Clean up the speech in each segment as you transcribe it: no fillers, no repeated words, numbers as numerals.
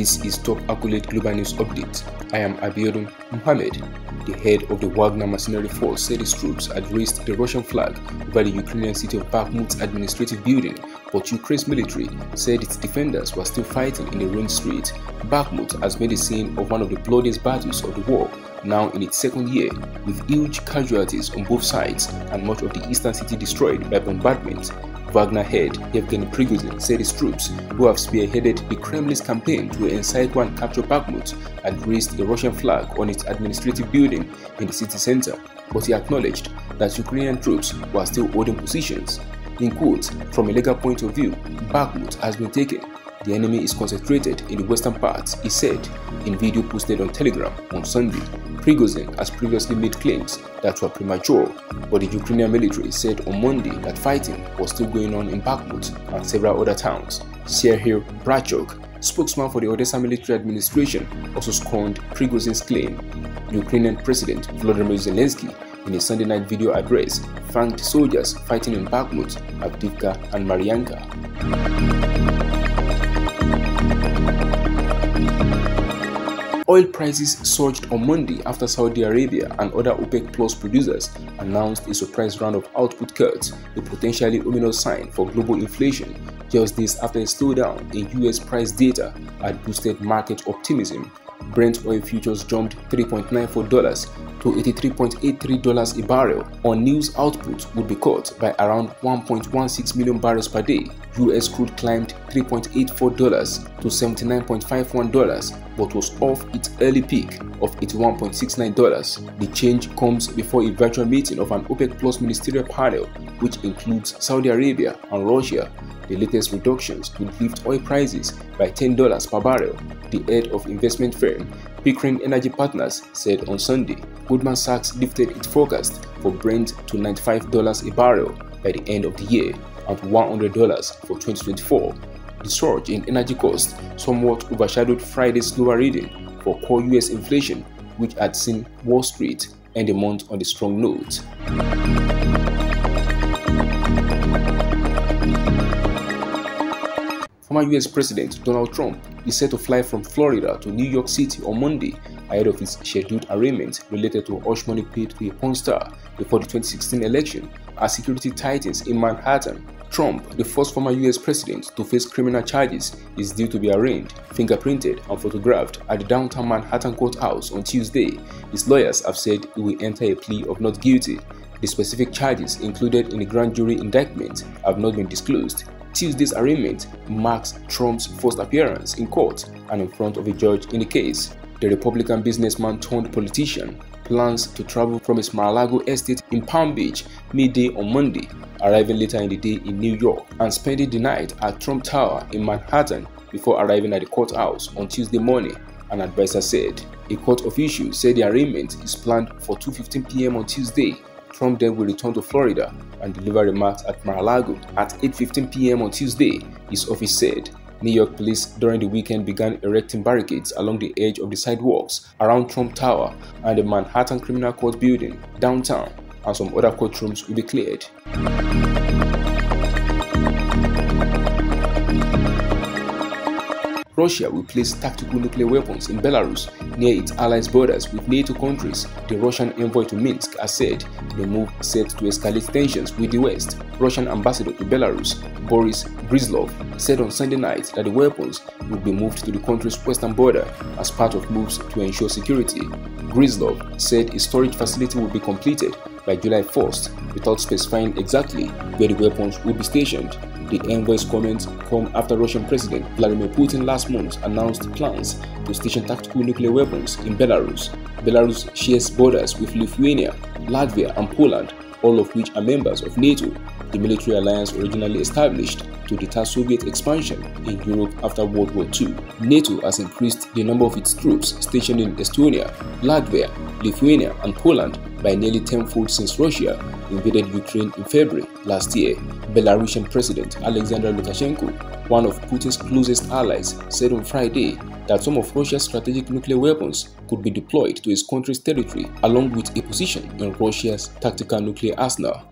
This is Top Accurate Global News Update. I am Abiodun Mohammed. The head of the Wagner mercenary force said his troops had raised the Russian flag over the Ukrainian city of Bakhmut's administrative building, but Ukraine's military said its defenders were still fighting in the ruined street. Bakhmut has been the scene of one of the bloodiest battles of the war, now in its second year, with huge casualties on both sides and much of the eastern city destroyed by bombardment. Wagner head Yevgeny Prigozhin said his troops, who have spearheaded the Kremlin's campaign to encircle and capture Bakhmut, had raised a Russian flag on its administrative building in the city center, but he acknowledged that Ukrainian troops were still holding positions. In quotes, "From a legal point of view, Bakhmut has been taken. The enemy is concentrated in the western parts," he said in video posted on Telegram on Sunday. Prigozhin has previously made claims that were premature, but the Ukrainian military said on Monday that fighting was still going on in Bakhmut and several other towns. Serhiy Brachuk, spokesman for the Odessa military administration, also scorned Prigozhin's claim. Ukrainian President Volodymyr Zelensky, in a Sunday night video address, thanked soldiers fighting in Bakhmut, Avdiivka and Marianka. Oil prices surged on Monday after Saudi Arabia and other Opec Plus producers announced a surprise round of output cuts, a potentially ominous sign for global inflation, just days after a slowdown in US price data had boosted market optimism. Brent oil futures jumped $3.94 to $83.83 a barrel on news output would be cut by around 1.16 million barrels per day. US crude climbed $3.84 to $79.51 but was off its early peak of $81.69. The change comes before a virtual meeting of an OPEC Plus ministerial panel which includes Saudi Arabia and Russia. The latest reductions would lift oil prices by $10 per barrel, the head of investment firm Pickering Energy Partners said on Sunday. Goldman Sachs lifted its forecast for Brent to $95 a barrel by the end of the year and $100 for 2024. The surge in energy costs somewhat overshadowed Friday's lower reading for core US inflation, which had seen Wall Street end the month on a strong note. Former US President Donald Trump is set to fly from Florida to New York City on Monday ahead of his scheduled arraignment related to hush money paid to a porn star before the 2016 election as security tightens in Manhattan. Trump, the first former US president to face criminal charges, is due to be arraigned, fingerprinted and photographed at the downtown Manhattan courthouse on Tuesday. His lawyers have said he will enter a plea of not guilty. The specific charges included in the grand jury indictment have not been disclosed. Tuesday's arraignment marks Trump's first appearance in court and in front of a judge in the case. The Republican businessman turned politician plans to travel from his Mar-a-Lago estate in Palm Beach midday on Monday, arriving later in the day in New York and spending the night at Trump Tower in Manhattan before arriving at the courthouse on Tuesday morning, an advisor said. A court official said the arraignment is planned for 2:15 p.m. on Tuesday. Trump then will return to Florida and deliver remarks at Mar-a-Lago at 8:15 p.m. on Tuesday, his office said. New York police during the weekend began erecting barricades along the edge of the sidewalks around Trump Tower and the Manhattan Criminal Court building downtown, and some other courtrooms will be cleared. Russia will place tactical nuclear weapons in Belarus near its allies' borders with NATO countries, the Russian envoy to Minsk has said, in a move set to escalate tensions with the West. Russian ambassador to Belarus, Boris Gryzlov, said on Sunday night that the weapons will be moved to the country's western border as part of moves to ensure security. Gryzlov said a storage facility will be completed by July 1st without specifying exactly where the weapons will be stationed. The envoy's comments come after Russian President Vladimir Putin last month announced plans to station tactical nuclear weapons in Belarus. Belarus shares borders with Lithuania, Latvia and Poland, all of which are members of NATO, the military alliance originally established to deter Soviet expansion in Europe after World War II. NATO has increased the number of its troops stationed in Estonia, Latvia, Lithuania and Poland by nearly tenfold since Russia invaded Ukraine in February last year. Belarusian President Alexander Lukashenko, one of Putin's closest allies, said on Friday that some of Russia's strategic nuclear weapons could be deployed to his country's territory along with a position in Russia's tactical nuclear arsenal.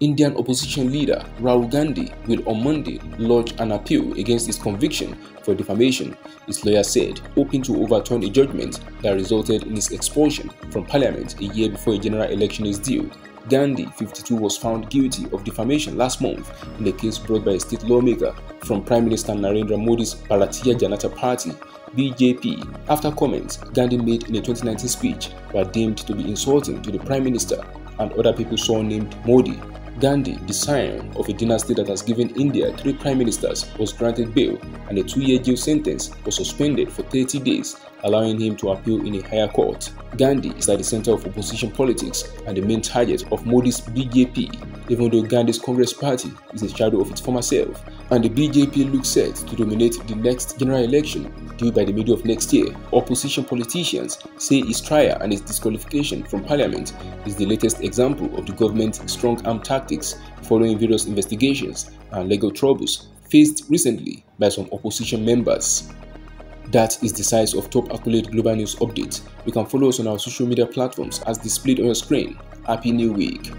Indian opposition leader Rahul Gandhi will on Monday lodge an appeal against his conviction for defamation, his lawyer said, hoping to overturn a judgment that resulted in his expulsion from parliament a year before a general election is due. Gandhi, 52, was found guilty of defamation last month in a case brought by a state lawmaker from Prime Minister Narendra Modi's Bharatiya Janata Party (BJP). After comments Gandhi made in a 2019 speech were deemed to be insulting to the Prime Minister and other people surnamed Modi. Gandhi, the scion of a dynasty that has given India 3 prime ministers, was granted bail and a 2-year jail sentence was suspended for 30 days, allowing him to appeal in a higher court. Gandhi is at the center of opposition politics and the main target of Modi's BJP, even though Gandhi's Congress party is a shadow of its former self, and the BJP looks set to dominate the next general election due by the middle of next year. Opposition politicians say his trial and his disqualification from parliament is the latest example of the government's strong-arm tactics following various investigations and legal troubles faced recently by some opposition members. That is the size of top accolade global news updates. You can follow us on our social media platforms as displayed on your screen. Happy New Week!